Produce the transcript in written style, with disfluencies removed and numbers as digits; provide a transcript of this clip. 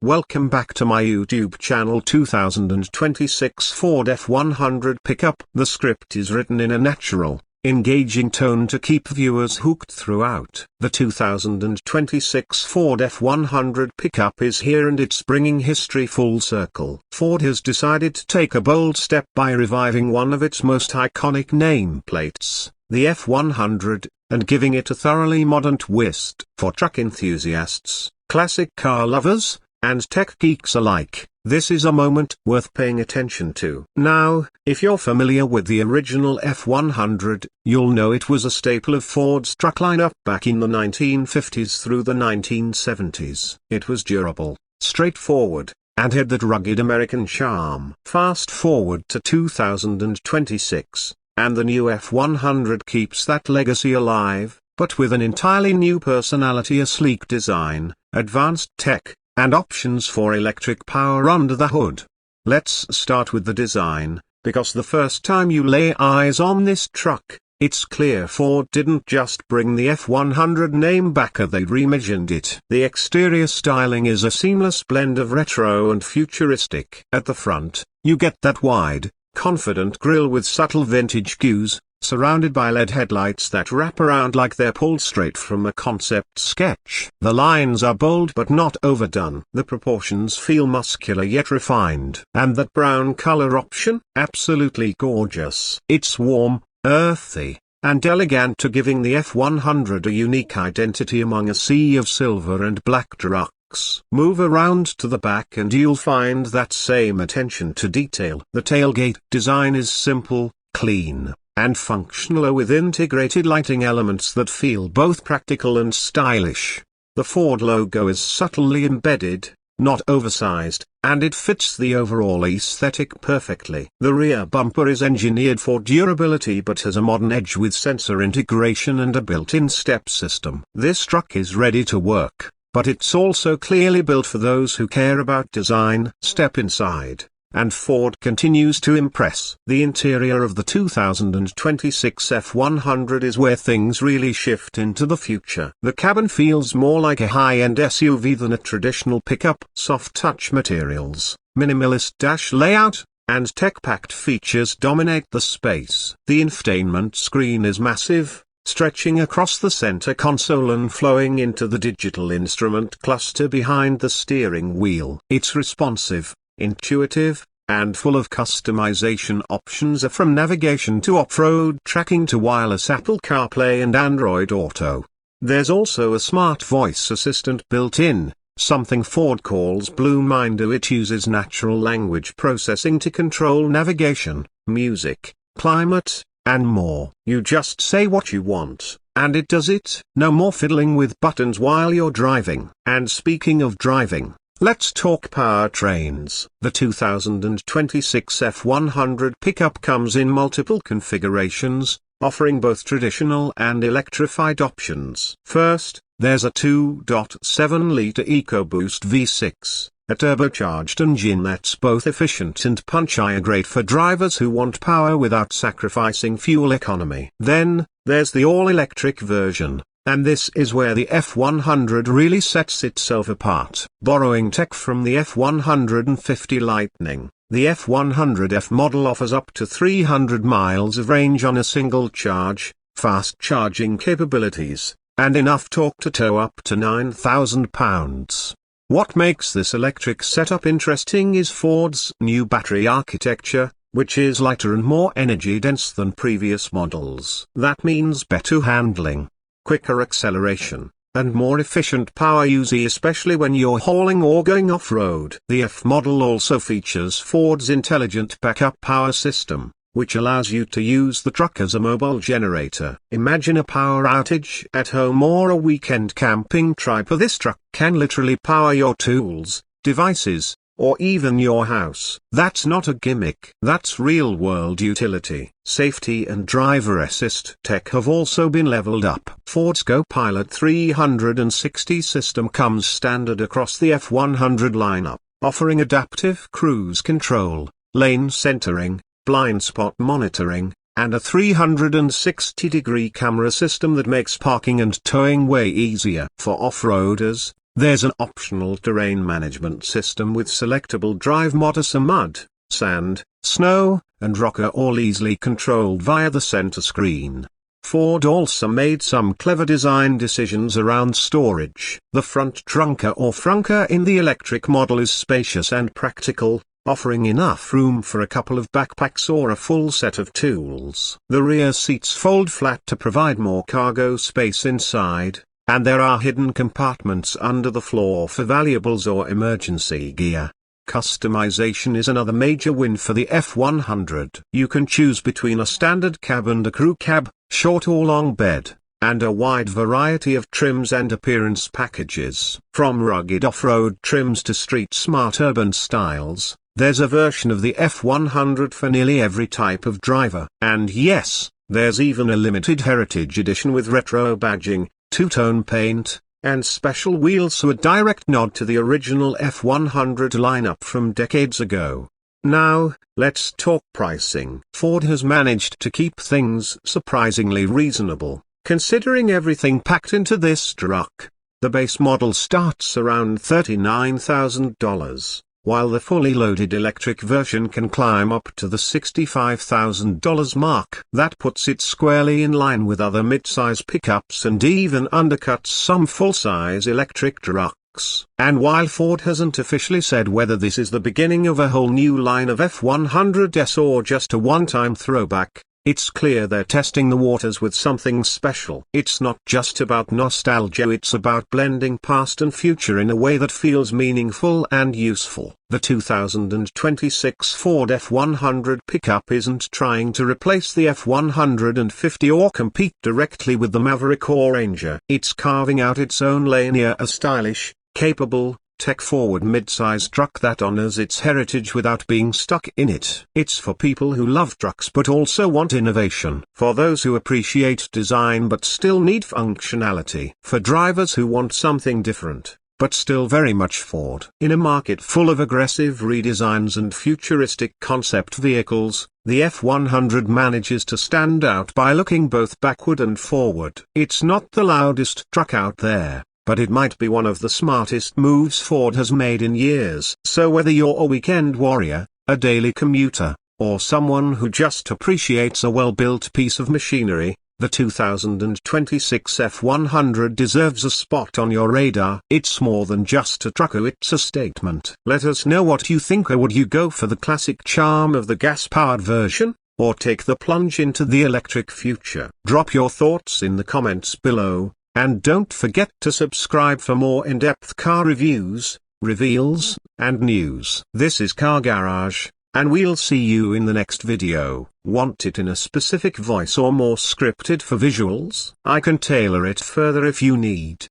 Welcome back to my YouTube channel. 2026 Ford F100 Pickup. The script is written in a natural, engaging tone to keep viewers hooked throughout. The 2026 Ford F100 Pickup is here and it's bringing history full circle. Ford has decided to take a bold step by reviving one of its most iconic nameplates, the F100, and giving it a thoroughly modern twist. For truck enthusiasts, classic car lovers, and tech geeks alike, this is a moment worth paying attention to. Now, if you're familiar with the original F100, you'll know it was a staple of Ford's truck lineup back in the 1950s through the 1970s. It was durable, straightforward, and had that rugged American charm. Fast forward to 2026, and the new F100 keeps that legacy alive, but with an entirely new personality, a sleek design, advanced tech, and options for electric power under the hood. Let's start with the design, because the first time you lay eyes on this truck, it's clear Ford didn't just bring the F100 name back, they reimagined it. The exterior styling is a seamless blend of retro and futuristic. At the front, you get that wide, confident grille with subtle vintage cues, surrounded by LED headlights that wrap around like they're pulled straight from a concept sketch. The lines are bold but not overdone. The proportions feel muscular yet refined. And that brown color option? Absolutely gorgeous. It's warm, earthy, and elegant, giving the F100 a unique identity among a sea of silver and black trucks. Move around to the back and you'll find that same attention to detail. The tailgate design is simple, clean, and functional, with integrated lighting elements that feel both practical and stylish. The Ford logo is subtly embedded, not oversized, and it fits the overall aesthetic perfectly. The rear bumper is engineered for durability but has a modern edge with sensor integration and a built-in step system. This truck is ready to work, but it's also clearly built for those who care about design. Step inside, and Ford continues to impress. The interior of the 2026 F100 is where things really shift into the future. The cabin feels more like a high-end SUV than a traditional pickup. Soft touch materials, minimalist dash layout, and tech-packed features dominate the space. The infotainment screen is massive, stretching across the center console and flowing into the digital instrument cluster behind the steering wheel. It's responsive, intuitive, and full of customization options, from navigation to off-road tracking to wireless Apple CarPlay and Android Auto. There's also a smart voice assistant built in, something Ford calls Blue Minder. It uses natural language processing to control navigation, music, climate, and more. You just say what you want, and it does it. No more fiddling with buttons while you're driving. And speaking of driving, let's talk powertrains. The 2026 F100 Pickup comes in multiple configurations, offering both traditional and electrified options. First, there's a 2.7-liter EcoBoost V6, a turbocharged engine that's both efficient and punchy, great for drivers who want power without sacrificing fuel economy. Then, there's the all-electric version, and this is where the F100 really sets itself apart. Borrowing tech from the F150 Lightning, the F100F model offers up to 300 miles of range on a single charge, fast charging capabilities, and enough torque to tow up to 9,000 pounds. What makes this electric setup interesting is Ford's new battery architecture, which is lighter and more energy-dense than previous models. That means better handling, quicker acceleration, and more efficient power use, especially when you're hauling or going off-road. The F model also features Ford's intelligent backup power system, which allows you to use the truck as a mobile generator. Imagine a power outage at home or a weekend camping trip. This truck can literally power your tools, devices, or even your house. That's not a gimmick. That's real-world utility. Safety and driver assist tech have also been leveled up. Ford's Go-Pilot 360 system comes standard across the F100 lineup, offering adaptive cruise control, lane centering, blind spot monitoring, and a 360-degree camera system that makes parking and towing way easier. For off-roaders, There's an optional terrain management system with selectable drive modes, so mud, sand, snow, and rock are all easily controlled via the center screen. Ford also made some clever design decisions around storage. The front trunker or frunker in the electric model is spacious and practical, offering enough room for a couple of backpacks or a full set of tools. The rear seats fold flat to provide more cargo space inside, and there are hidden compartments under the floor for valuables or emergency gear. Customization is another major win for the F100. You can choose between a standard cab and a crew cab, short or long bed, and a wide variety of trims and appearance packages. From rugged off-road trims to street-smart urban styles, there's a version of the F100 for nearly every type of driver. And yes, there's even a limited heritage edition with retro badging, two-tone paint, and special wheels, so a direct nod to the original F100 lineup from decades ago. Now, let's talk pricing. Ford has managed to keep things surprisingly reasonable, considering everything packed into this truck. The base model starts around $39,000, while the fully loaded electric version can climb up to the $65,000 mark. That puts it squarely in line with other mid-size pickups and even undercuts some full-size electric trucks. And while Ford hasn't officially said whether this is the beginning of a whole new line of F100s or just a one-time throwback, it's clear they're testing the waters with something special. It's not just about nostalgia, it's about blending past and future in a way that feels meaningful and useful. The 2026 Ford F100 Pickup isn't trying to replace the F150 or compete directly with the Maverick or Ranger. It's carving out its own lane here, a stylish, capable, tech-forward mid-size truck that honors its heritage without being stuck in it. It's for people who love trucks but also want innovation. For those who appreciate design but still need functionality. For drivers who want something different, but still very much Ford. In a market full of aggressive redesigns and futuristic concept vehicles, the F100 manages to stand out by looking both backward and forward. It's not the loudest truck out there, but it might be one of the smartest moves Ford has made in years. So whether you're a weekend warrior, a daily commuter, or someone who just appreciates a well-built piece of machinery, the 2026 F100 deserves a spot on your radar. It's more than just a truck, it's a statement. Let us know what you think. Or would you go for the classic charm of the gas-powered version, or take the plunge into the electric future? Drop your thoughts in the comments below. And don't forget to subscribe for more in-depth car reviews, reveals, and news. This is Car Garage, and we'll see you in the next video. Want it in a specific voice or more scripted for visuals? I can tailor it further if you need.